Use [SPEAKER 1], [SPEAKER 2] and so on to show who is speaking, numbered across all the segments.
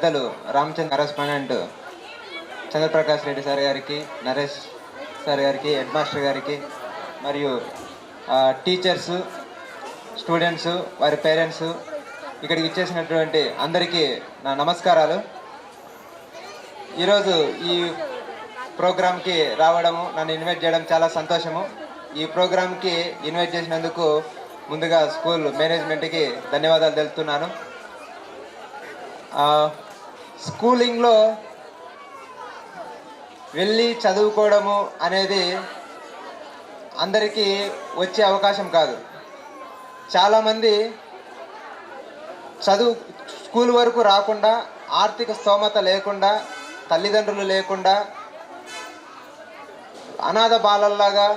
[SPEAKER 1] పెద్దలు Ramachandra correspondent Chandra Prakash Reddy sir గారికి, Naresh sir గారికి, హెడ్ మాస్టర్ గారికి, మరియు టీచర్సు, స్టూడెంట్స్, వారి పేరెంట్స్, ఇక్కడికి ఇచ్చేసినటువంటి అందరికీ నా నమస్కారాలు. ఈరోజు ఈ ప్రోగ్రామ్కి రావడము, నన్ను ఇన్వైట్ చేయడం చాలా సంతోషము. ఈ ప్రోగ్రామ్కి ఇన్వైట్ చేసినందుకు ముందుగా స్కూల్ మేనేజ్మెంట్కి ధన్యవాదాలు తెలుపుతున్నాను. స్కూలింగ్లో వెళ్ళి చదువుకోవడము అనేది అందరికీ వచ్చే అవకాశం కాదు. చాలామంది స్కూల్ వరకు రాకుండా, ఆర్థిక స్తోమత లేకుండా, తల్లిదండ్రులు లేకుండా అనాథ బాలల్లాగా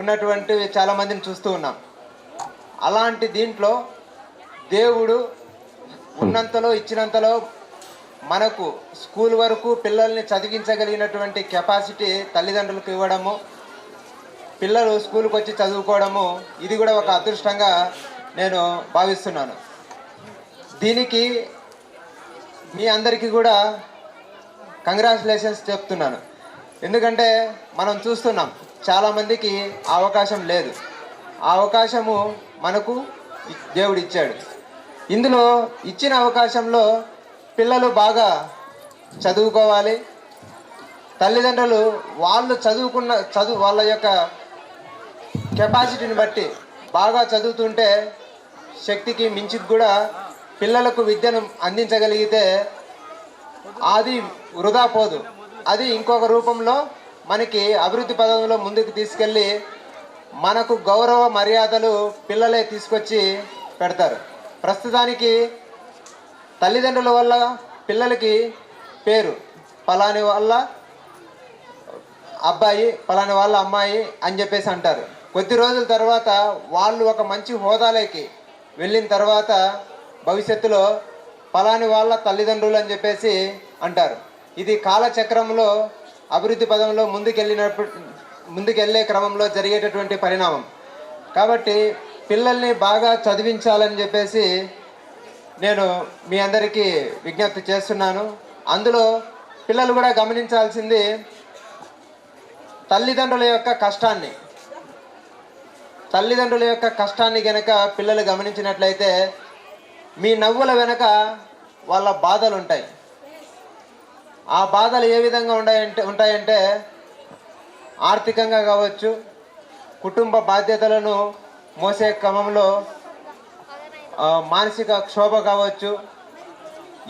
[SPEAKER 1] ఉన్నటువంటి చాలామందిని చూస్తూ ఉన్నాం. అలాంటి దీంట్లో దేవుడు ఉన్నంతలో, ఇచ్చినంతలో మనకు స్కూల్ వరకు పిల్లల్ని చదివించగలిగినటువంటి కెపాసిటీ తల్లిదండ్రులకు ఇవ్వడము, పిల్లలు స్కూల్కి వచ్చి చదువుకోవడము, ఇది కూడా ఒక అదృష్టంగా నేను భావిస్తున్నాను. దీనికి మీ అందరికీ కూడా కంగ్రాచులేషన్స్ చెప్తున్నాను. ఎందుకంటే మనం చూస్తున్నాం చాలామందికి ఆ అవకాశం లేదు. ఆ అవకాశము మనకు దేవుడు ఇచ్చాడు. ఇందులో ఇచ్చిన అవకాశంలో పిల్లలు బాగా చదువుకోవాలి. తల్లిదండ్రులు వాళ్ళు వాళ్ళ యొక్క కెపాసిటీని బట్టి బాగా చదువుతుంటే, శక్తికి మించి కూడా పిల్లలకు విద్యను అందించగలిగితే అది వృధా పోదు. అది ఇంకొక రూపంలో మనకి అభివృద్ధి పదంలో ముందుకు తీసుకెళ్ళి మనకు గౌరవ మర్యాదలు పిల్లలే తీసుకొచ్చి పెడతారు. ప్రస్తుతానికి తల్లిదండ్రుల వల్ల పిల్లలకి పేరు, పలాని వాళ్ళ అబ్బాయి, పలాని వాళ్ళ అమ్మాయి అని చెప్పేసి అంటారు. కొద్ది రోజుల తర్వాత వాళ్ళు ఒక మంచి హోదాలోకి వెళ్ళిన తర్వాత భవిష్యత్తులో పలాని వాళ్ళ తల్లిదండ్రులు అని చెప్పేసి అంటారు. ఇది కాలచక్రంలో అభివృద్ధి పదంలో ముందుకెళ్ళే క్రమంలో జరిగేటటువంటి పరిణామం. కాబట్టి పిల్లల్ని బాగా చదివించాలని చెప్పేసి నేను మీ అందరికీ విజ్ఞప్తి చేస్తున్నాను. అందులో పిల్లలు కూడా గమనించాల్సింది తల్లిదండ్రుల యొక్క కష్టాన్ని గనక పిల్లలు గమనించినట్లయితే మీ నవ్వుల వెనక వాళ్ళ బాధలు ఉంటాయి. ఆ బాధలు ఏ విధంగా ఉంటాయంటే ఆర్థికంగా కావచ్చు, కుటుంబ బాధ్యతలను మోసే క్రమంలో మానసిక క్షోభ కావచ్చు,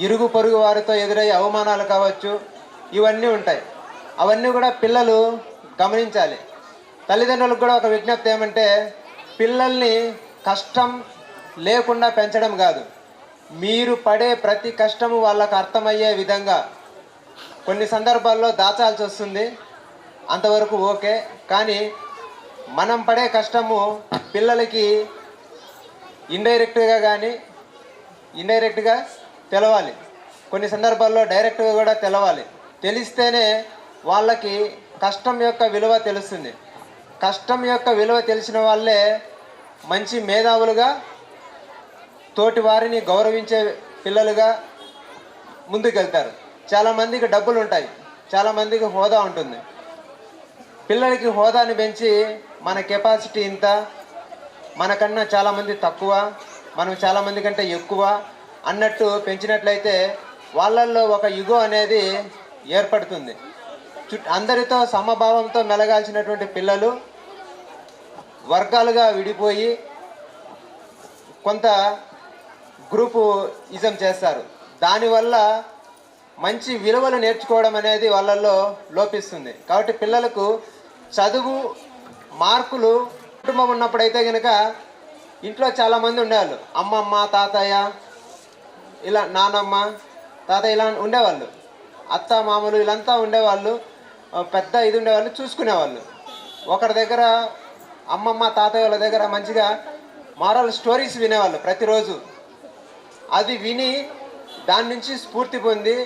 [SPEAKER 1] ఇరుగు పొరుగు వారితో ఎదురయ్యే అవమానాలు కావచ్చు, ఇవన్నీ ఉంటాయి. అవన్నీ కూడా పిల్లలు గమనించాలి. తల్లిదండ్రులకు కూడా ఒక విజ్ఞప్తి ఏమంటే, పిల్లల్ని కష్టం లేకుండా పెంచడం కాదు, మీరు పడే ప్రతి కష్టము వాళ్ళకు అర్థమయ్యే విధంగా. కొన్ని సందర్భాల్లో దాచాల్సి వస్తుంది, అంతవరకు ఓకే. కానీ మనం పడే కష్టము పిల్లలకి ఇండైరెక్ట్గా తెలవాలి. కొన్ని సందర్భాల్లో డైరెక్ట్గా కూడా తెలవాలి. తెలిస్తేనే వాళ్ళకి కష్టం యొక్క విలువ తెలుస్తుంది. కష్టం యొక్క విలువ తెలిసిన వాళ్ళే మంచి మేధావులుగా, తోటి వారిని గౌరవించే పిల్లలుగా ముందుకెళ్తారు. చాలామందికి డబ్బులు ఉంటాయి, చాలామందికి హోదా ఉంటుంది. పిల్లలకి హోదాని పెంచి మన కెపాసిటీ ఇంత, మనకన్నా చాలామంది తక్కువ, మనం చాలామంది కంటే ఎక్కువ అన్నట్టు పెంచినట్లయితే వాళ్ళల్లో ఒక యుగో అనేది ఏర్పడుతుంది. అందరితో సమభావంతో మెలగాల్సినటువంటి పిల్లలు వర్గాలుగా విడిపోయి కొంత గ్రూపు ఇజం చేస్తారు. దానివల్ల మంచి విలువలు నేర్చుకోవడం అనేది వాళ్ళల్లో లోపిస్తుంది. కాబట్టి పిల్లలకు చదువు, మార్కులు, కుటుంబం ఉన్నప్పుడైతే కనుక ఇంట్లో చాలామంది ఉండేవాళ్ళు. అమ్మమ్మ, తాతయ్య, ఇలా నానమ్మ, తాతయ్య ఇలా ఉండేవాళ్ళు. అత్త, మామూలు వీళ్ళంతా ఉండేవాళ్ళు. పెద్ద ఇది ఉండేవాళ్ళు, చూసుకునేవాళ్ళు. ఒకరి దగ్గర అమ్మమ్మ, తాతయ్య వాళ్ళ దగ్గర మంచిగా మారల్ స్టోరీస్ వినేవాళ్ళు ప్రతిరోజు. అది విని దాని నుంచి స్ఫూర్తి పొంది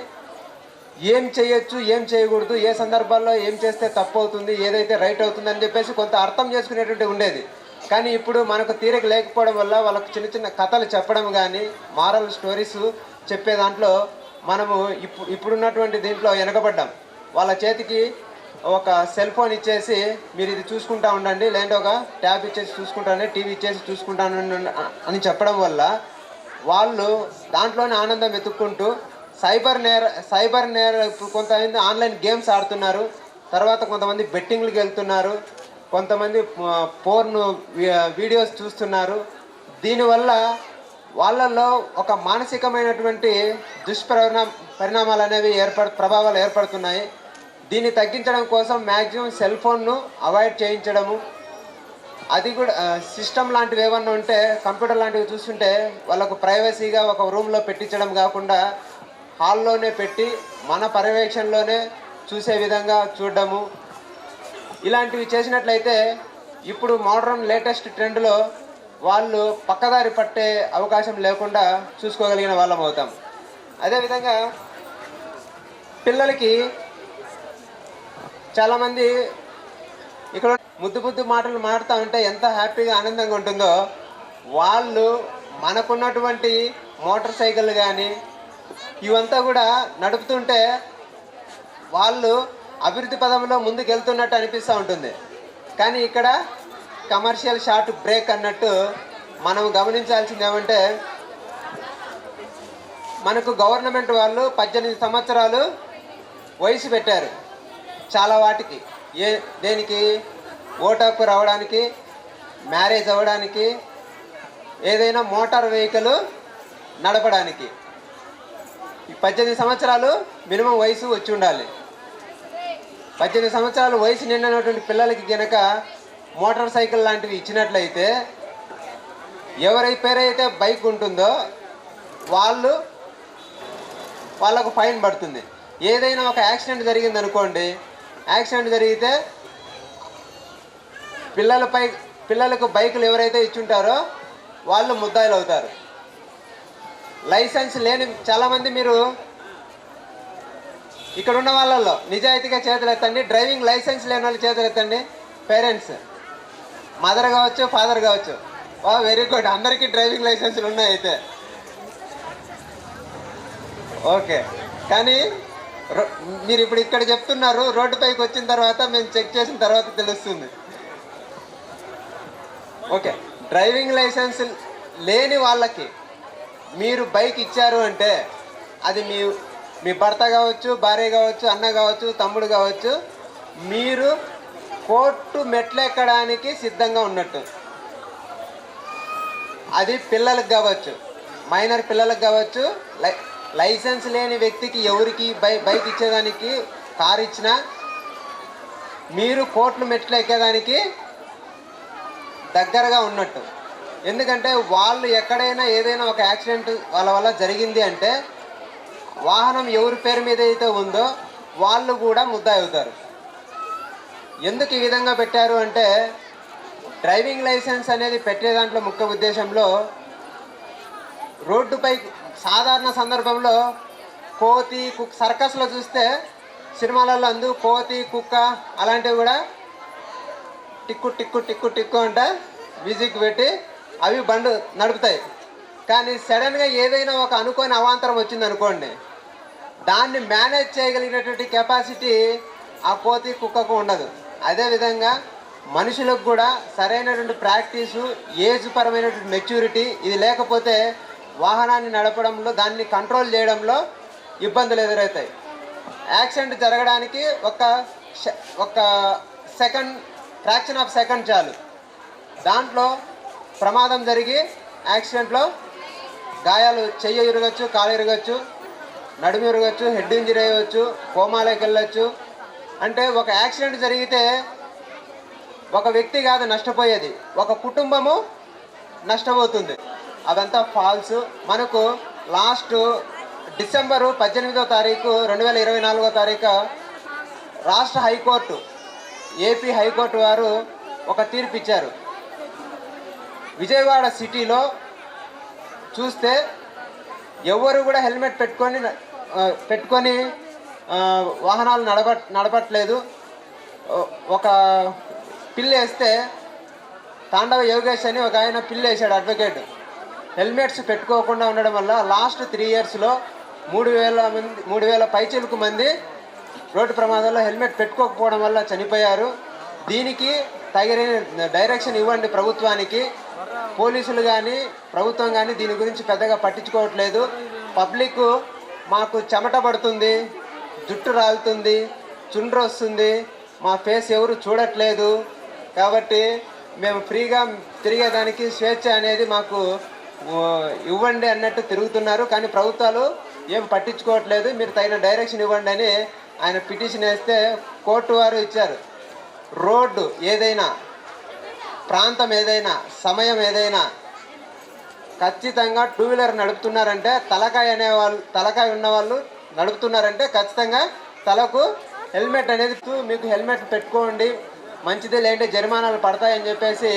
[SPEAKER 1] ఏం చేయొచ్చు, ఏం చేయకూడదు, ఏ సందర్భాల్లో ఏం చేస్తే తప్పు అవుతుంది, ఏదైతే రైట్ అవుతుంది అని చెప్పేసి కొంత అర్థం చేసుకునేటువంటి ఉండేది. కానీ ఇప్పుడు మనకు తీరిక లేకపోవడం వల్ల వాళ్ళకు చిన్న చిన్న కథలు చెప్పడం కానీ, మారల్ స్టోరీస్ చెప్పే దాంట్లో మనము ఇప్పుడున్నటువంటి దీంట్లో వెనకబడ్డాం. వాళ్ళ చేతికి ఒక సెల్ ఫోన్ ఇచ్చేసి మీరు ఇది చూసుకుంటా ఉండండి, లేదంటే ఒక ట్యాబ్ ఇచ్చేసి చూసుకుంటాను, టీవీ ఇచ్చేసి చూసుకుంటాను అని చెప్పడం వల్ల వాళ్ళు దాంట్లోనే ఆనందం వెతుక్కుంటూ సైబర్ నేర కొంతమంది ఆన్లైన్ గేమ్స్ ఆడుతున్నారు, తర్వాత కొంతమంది బెట్టింగ్లకు వెళ్తున్నారు, కొంతమంది పోర్న్ వీడియోస్ చూస్తున్నారు. దీనివల్ల వాళ్ళల్లో ఒక మానసికమైనటువంటి పరిణామాలు అనేవి ప్రభావాలు ఏర్పడుతున్నాయి. దీన్ని తగ్గించడం కోసం మ్యాక్సిమం సెల్ ఫోన్ను అవాయిడ్ చేయించడము, అది కూడా సిస్టమ్ లాంటివి ఏమన్నా ఉంటే కంప్యూటర్ లాంటివి చూస్తుంటే వాళ్ళకు ప్రైవసీగా ఒక రూమ్లో పెట్టించడం కాకుండా హాల్లోనే పెట్టి మన పర్యవేక్షణలోనే చూసే విధంగా చూడడము, ఇలాంటివి చేసినట్లయితే ఇప్పుడు మోడర్న్ లేటెస్ట్ ట్రెండ్లో వాళ్ళు పక్కదారి పట్టే అవకాశం లేకుండా చూసుకోగలిగిన వాళ్ళం అవుతాం. అదేవిధంగా పిల్లలకి చాలామంది ఇక్కడ ముద్దు మాటలు మాడుతూ ఉంటే ఎంత హ్యాపీగా ఆనందంగా ఉంటుందో, వాళ్ళు మనకున్నటువంటి మోటార్ సైకిల్ కానీ ఇవంతా కూడా నడుపుతుంటే వాళ్ళు అభివృద్ధి పదంలో ముందుకు వెళ్తున్నట్టు అనిపిస్తూ ఉంటుంది. కానీ ఇక్కడ కమర్షియల్ షార్ట్ బ్రేక్ అన్నట్టు మనం గమనించాల్సింది ఏమంటే, మనకు గవర్నమెంట్ వాళ్ళు 18 సంవత్సరాలు వయసు పెట్టారు చాలా వాటికి. దేనికి? ఓటు హక్కు రావడానికి, మ్యారేజ్ అవ్వడానికి, ఏదైనా మోటార్ వెహికల్ నడపడానికి 18 సంవత్సరాలు మినిమం వయసు వచ్చి ఉండాలి. 18 సంవత్సరాలు వయసు నిండినటువంటి పిల్లలకి కనుక మోటార్ సైకిల్ లాంటివి ఇచ్చినట్లయితే ఎవరి పేరైతే బైక్ ఉంటుందో వాళ్ళకు ఫైన్ పడుతుంది. ఏదైనా ఒక యాక్సిడెంట్ జరిగింది అనుకోండి, యాక్సిడెంట్ జరిగితే పిల్లలకు బైకులు ఎవరైతే ఇచ్చుంటారో వాళ్ళు ముద్దాయిలు అవుతారు. లైసెన్స్ లేని చాలామంది, మీరు ఇక్కడ ఉన్న వాళ్ళల్లో నిజాయితీగా చేతులు ఎత్తండి, డ్రైవింగ్ లైసెన్స్ లేని వాళ్ళు చేతులు ఎత్తండి. పేరెంట్స్, మదర్ కావచ్చు, ఫాదర్ కావచ్చు. వెరీ గుడ్, అందరికీ డ్రైవింగ్ లైసెన్సులు ఉన్నాయి అయితే ఓకే. కానీ మీరు ఇప్పుడు ఇక్కడ చెప్తున్నారు, రోడ్డుపైకి వచ్చిన తర్వాత మేము చెక్ చేసిన తర్వాత తెలుస్తుంది. ఓకే, డ్రైవింగ్ లైసెన్స్ లేని వాళ్ళకి మీరు బైక్ ఇచ్చారు అంటే అది మీ భర్త కావచ్చు, భార్య కావచ్చు, అన్న కావచ్చు, తమ్ముడు కావచ్చు, మీరు కోర్టు మెట్లెక్కడానికి సిద్ధంగా ఉన్నట్టు. అది పిల్లలకు కావచ్చు, మైనర్ పిల్లలకు కావచ్చు, లైసెన్స్ లేని వ్యక్తికి ఎవరికి బైక్ ఇచ్చేదానికి కారు ఇచ్చినా మీరు కోర్టు మెట్లు ఎక్కేదానికి దగ్గరగా ఉన్నట్టు. ఎందుకంటే వాళ్ళు ఎక్కడైనా ఏదైనా ఒక యాక్సిడెంట్ వాళ్ళ వల్ల జరిగింది అంటే వాహనం ఎవరి పేరు మీద అయితే ఉందో వాళ్ళు కూడా ముద్దాయి అవుతారు. ఎందుకు ఈ విధంగా పెట్టారు అంటే, డ్రైవింగ్ లైసెన్స్ అనేది పెట్టే దాంట్లో ముఖ్య ఉద్దేశంలో రోడ్డుపై సాధారణ సందర్భంలో కోతి, కుక్క, సర్కస్లో చూస్తే సినిమాలలో కోతి, కుక్క అలాంటివి కూడా టిక్కు టిక్కు టిక్కు టిక్కు అంటే మ్యూజిక్ పెట్టి అవి బండి నడుపుతాయి. కానీ సడన్గా ఏదైనా ఒక అనుకోని అవాంతరం వచ్చింది అనుకోండి, దాన్ని మేనేజ్ చేయగలిగినటువంటి కెపాసిటీ ఆ కోతి, కుక్కకు ఉండదు. అదేవిధంగా మనుషులకు కూడా సరైనటువంటి ప్రాక్టీసు, ఏజ్ పరమైనటువంటి మెచ్యూరిటీ ఇది లేకపోతే వాహనాన్ని నడపడంలో, దాన్ని కంట్రోల్ చేయడంలో ఇబ్బందులు ఎదురవుతాయి. యాక్సిడెంట్ జరగడానికి ఒక సెకండ్, ఫ్రాక్షన్ ఆఫ్ సెకండ్ చాలు. దాంట్లో ప్రమాదం జరిగి యాక్సిడెంట్లో గాయాలు, చెయ్యి ఇరగచ్చు, కాలు ఇరగచ్చు, నడుము ఇరగచ్చు, హెడ్ ఇంజరీ అయ్యవచ్చు, కోమాలోకి వెళ్ళచ్చు. అంటే ఒక యాక్సిడెంట్ జరిగితే ఒక వ్యక్తి కాదు నష్టపోయేది, ఒక కుటుంబము నష్టపోతుంది. అదంతా ఫాల్స్. మనకు లాస్ట్ డిసెంబరు 18వ తారీఖు 2024వ తారీఖు రాష్ట్ర హైకోర్టు, ఏపీ హైకోర్టు వారు ఒక తీర్పు ఇచ్చారు. విజయవాడ సిటీలో చూస్తే ఎవరు కూడా హెల్మెట్ పెట్టుకొని వాహనాలు నడపట్లేదు. ఒక పిల్లి వేస్తే తాండవ యోగేష్ అని ఒక ఆయన పిల్లి వేసాడు, అడ్వకేట్. హెల్మెట్స్ పెట్టుకోకుండా ఉండడం వల్ల లాస్ట్ 3 ఇయర్స్లో 3,000 పైచిలుకు మంది రోడ్డు ప్రమాదంలో హెల్మెట్ పెట్టుకోకపోవడం వల్ల చనిపోయారు. దీనికి తగిన డైరెక్షన్ ఇవ్వండి ప్రభుత్వానికి. పోలీసులు కానీ ప్రభుత్వం కానీ దీని గురించి పెద్దగా పట్టించుకోవట్లేదు. పబ్లిక్ మాకు చెమట పడుతుంది, జుట్టు రాలుతుంది, చుండ్రు వస్తుంది, మా ఫేస్ ఎవరు చూడట్లేదు, కాబట్టి మేము ఫ్రీగా తిరిగేదానికి స్వేచ్ఛ అనేది మాకు ఇవ్వండి అన్నట్టు తిరుగుతున్నారు. కానీ ప్రభుత్వాలు ఏం పట్టించుకోవట్లేదు. మీరు తగిన డైరెక్షన్ ఇవ్వండి అని ఆయన పిటిషన్ వేస్తే కోర్టు వారు ఇచ్చారు. రోడ్డు ఏదైనా, ప్రాంతం ఏదైనా, సమయం ఏదైనా ఖచ్చితంగా 2 వీలర్ నడుపుతున్నారంటే తలకాయ ఉన్నవాళ్ళు నడుపుతున్నారంటే ఖచ్చితంగా తలకు హెల్మెట్ అనేది మీకు హెల్మెట్ పెట్టుకోండి మంచిది, లేదంటే జరిమానాలు పడతాయని చెప్పేసి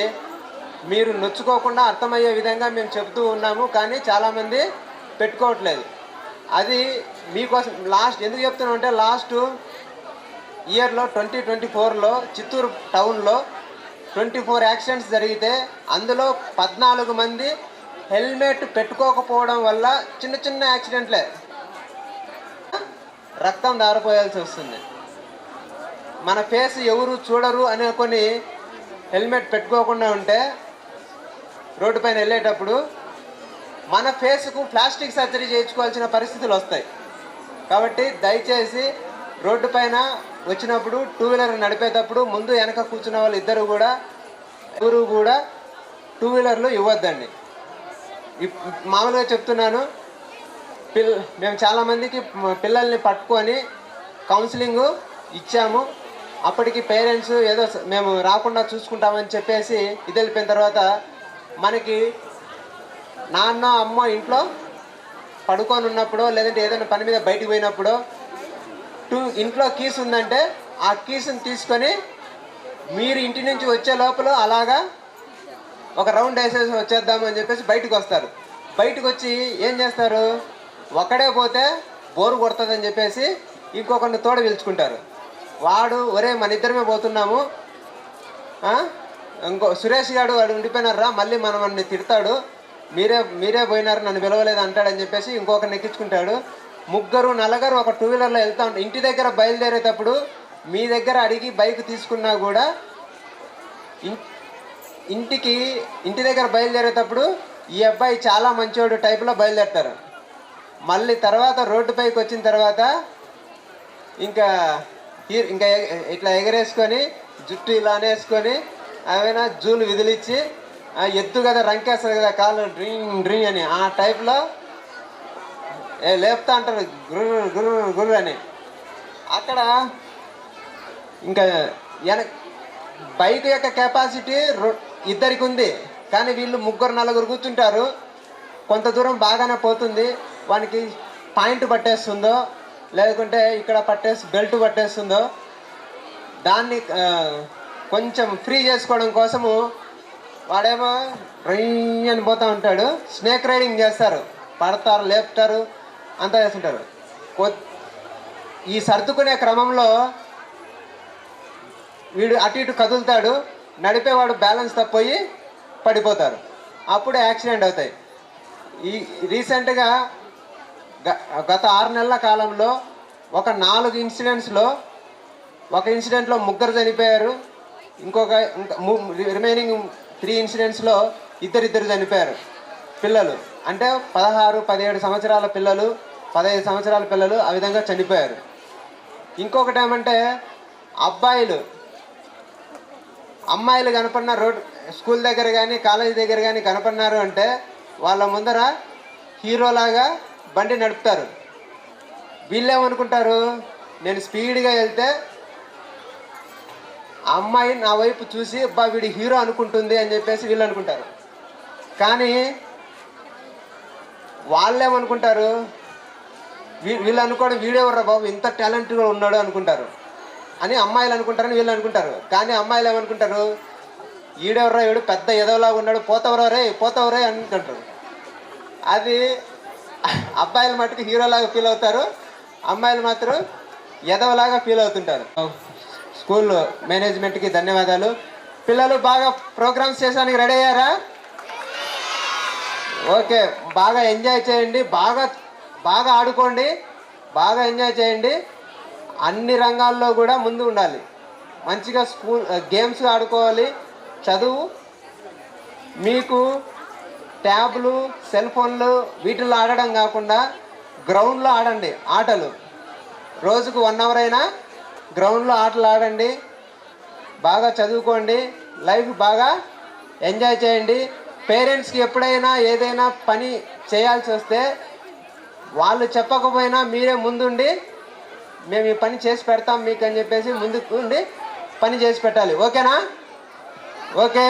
[SPEAKER 1] మీరు నొచ్చుకోకుండా అర్థమయ్యే విధంగా మేము చెబుతూ ఉన్నాము. కానీ చాలామంది పెట్టుకోవట్లేదు. అది మీకోసం ఎందుకు చెప్తున్నాం అంటే లాస్ట్ ఇయర్లో 2024లో చిత్తూరు టౌన్లో 24 యాక్సిడెంట్స్ జరిగితే అందులో 14 మంది హెల్మెట్ పెట్టుకోకపోవడం వల్ల చిన్న యాక్సిడెంట్లే రక్తం దారిపోయాల్సి వస్తుంది. మన ఫేస్ ఎవరు చూడరు అనుకొని హెల్మెట్ పెట్టుకోకుండా ఉంటే రోడ్డు పైన వెళ్ళేటప్పుడు మన ఫేస్కు ప్లాస్టిక్ సర్జరీ చేయించుకోవాల్సిన పరిస్థితులు వస్తాయి. కాబట్టి దయచేసి రోడ్డు పైన వచ్చినప్పుడు 2 వీలర్ నడిపేటప్పుడు ముందు వెనక కూర్చున్న వాళ్ళు ఎవరు కూడా 2 వీలర్లు ఇవ్వద్దండి. మామూలుగా చెప్తున్నాను, మేము చాలామందికి పిల్లల్ని పట్టుకొని కౌన్సిలింగ్ ఇచ్చాము. అప్పటికి పేరెంట్స్ ఏదో మేము రాకుండా చూసుకుంటామని చెప్పేసి ఇది వెళ్ళిపోయిన తర్వాత మనకి నాన్న అమ్మ ఇంట్లో పడుకొని ఉన్నప్పుడు లేదంటే ఏదైనా పని మీద బయటికి పోయినప్పుడు ఇంట్లో కీస్ ఉందంటే ఆ కీస్ని తీసుకొని మీరు ఇంటి నుంచి వచ్చే లోపల అలాగా ఒక రౌండ్ వేసేసి వచ్చేద్దాము అని చెప్పేసి బయటకు వస్తారు. బయటకు వచ్చి ఏం చేస్తారు, ఒక్కడే పోతే బోరు కొడుతుందని చెప్పేసి ఇంకొకరిని తోడ పిలుచుకుంటారు. వాడు ఒరే మన ఇద్దరమే పోతున్నాము, ఇంకో సురేష్ గారు వాడు ఉండిపోయినారా, మళ్ళీ మనల్ని తిడతాడు, మీరే పోయినారు నన్ను పిలవలేదు అంటాడని చెప్పేసి ఇంకొకరిని ఎక్కించుకుంటాడు. 3 నలుగురు ఒక 2 వీలర్లో వెళ్తా ఉంటారు. ఇంటి దగ్గర బయలుదేరేటప్పుడు మీ దగ్గర అడిగి బైక్ తీసుకున్నా కూడా ఇంటి దగ్గర బయలుదేరేటప్పుడు ఈ అబ్బాయి చాలా మంచోడు టైప్లో బయలుదేరుతారు. మళ్ళీ తర్వాత రోడ్డు పైకి వచ్చిన తర్వాత ఇంకా ఇట్లా ఎగరేసుకొని జుట్టు ఇలా అనేసుకొని ఏమైనా జూలు విదిలిచ్చి ఎద్దు కదా రంకేస్తారు కదా కాళ్ళు డ్రింగ్ అని ఆ టైప్లో లేపుతా అంటారు గుర్రు అని. అక్కడ ఇంకా బైక్ యొక్క కెపాసిటీ ఇద్దరికి ఉంది, కానీ వీళ్ళు 3 నలుగురు కూర్చుంటారు. కొంత దూరం బాగానే పోతుంది, వానికి పాయింట్ పట్టేస్తుందో లేకుంటే ఇక్కడ బెల్ట్ పట్టేస్తుందో దాన్ని కొంచెం ఫ్రీ చేసుకోవడం కోసము వాడేమో అని పోతూ ఉంటాడు. స్నేక్ రైడింగ్ చేస్తారు, పడతారు, లేపుతారు, అంతా చేస్తుంటారు. ఈ సర్దుకునే క్రమంలో వీడు అటు ఇటు కదులుతాడు, నడిపేవాడు బ్యాలెన్స్ తప్పిపోయి పడిపోతారు, అప్పుడు యాక్సిడెంట్ అవుతాయి. రీసెంట్గా గత 6 నెలల కాలంలో ఒక 4 ఇన్సిడెంట్స్లో ఒక ఇన్సిడెంట్లో 3 చనిపోయారు, రిమైనింగ్ 3 ఇన్సిడెంట్స్లో ఇద్దరు చనిపోయారు. పిల్లలు అంటే 16-17 సంవత్సరాల పిల్లలు, 15 సంవత్సరాల పిల్లలు ఆ విధంగా చనిపోయారు. ఇంకొకటి ఏమంటే అమ్మాయిలు కనపడిన స్కూల్ దగ్గర కానీ కాలేజీ దగ్గర కానీ కనపడినారు అంటే వాళ్ళ ముందర హీరోలాగా బండి నడుపుతారు. వీళ్ళేమనుకుంటారు, నేను స్పీడ్గా వెళ్తే ఆ అమ్మాయి నా వైపు చూసి వీడి హీరో అనుకుంటుంది అని చెప్పేసి వీళ్ళు అనుకుంటారు. కానీ వాళ్ళేమనుకుంటారు, వీళ్ళు అనుకోవడం వీడెవర్రా బాబు ఇంత టాలెంట్గా ఉన్నాడు అనుకుంటారు అని అమ్మాయిలు అనుకుంటారని వీళ్ళు అనుకుంటారు. కానీ అమ్మాయిలు ఏమనుకుంటారు, ఈడెవర్రా వీడు పెద్ద ఎదవలాగా ఉన్నాడు, పోతావరే అనుకుంటారు. అది అబ్బాయిలు మట్టుకు హీరోలాగా ఫీల్ అవుతారు, అమ్మాయిలు మాత్రం ఎదవలాగా ఫీల్ అవుతుంటారు. స్కూల్ మేనేజ్మెంట్కి ధన్యవాదాలు. పిల్లలు బాగా ప్రోగ్రామ్స్ చేసానికి రెడీ అయ్యారా? ఓకే, బాగా ఎంజాయ్ చేయండి, బాగా బాగా ఆడుకోండి, బాగా ఎంజాయ్ చేయండి. అన్ని రంగాల్లో కూడా ముందు ఉండాలి. మంచిగా గేమ్స్ ఆడుకోవాలి. చదువు మీకు ట్యాబ్లు, సెల్ ఫోన్లు వీటిల్లో ఆడడం కాకుండా గ్రౌండ్లో ఆడండి ఆటలు. రోజుకు 1 అవర్ అయినా గ్రౌండ్లో ఆటలు ఆడండి. బాగా చదువుకోండి, లైఫ్ బాగా ఎంజాయ్ చేయండి. పేరెంట్స్కి ఎప్పుడైనా ఏదైనా పని చేయాల్సి వస్తే వాళ్ళు చెప్పకపోయినా మీరే ముందుండి మేము ఈ పని చేసి పెడతాం మీకు అని చెప్పేసి ముందుకు ఉండి పని చేసి పెట్టాలి. ఓకేనా? Okay,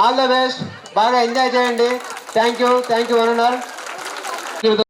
[SPEAKER 1] all the best. బాగా ఎంజాయ్ చేయండి. Thank you one and all.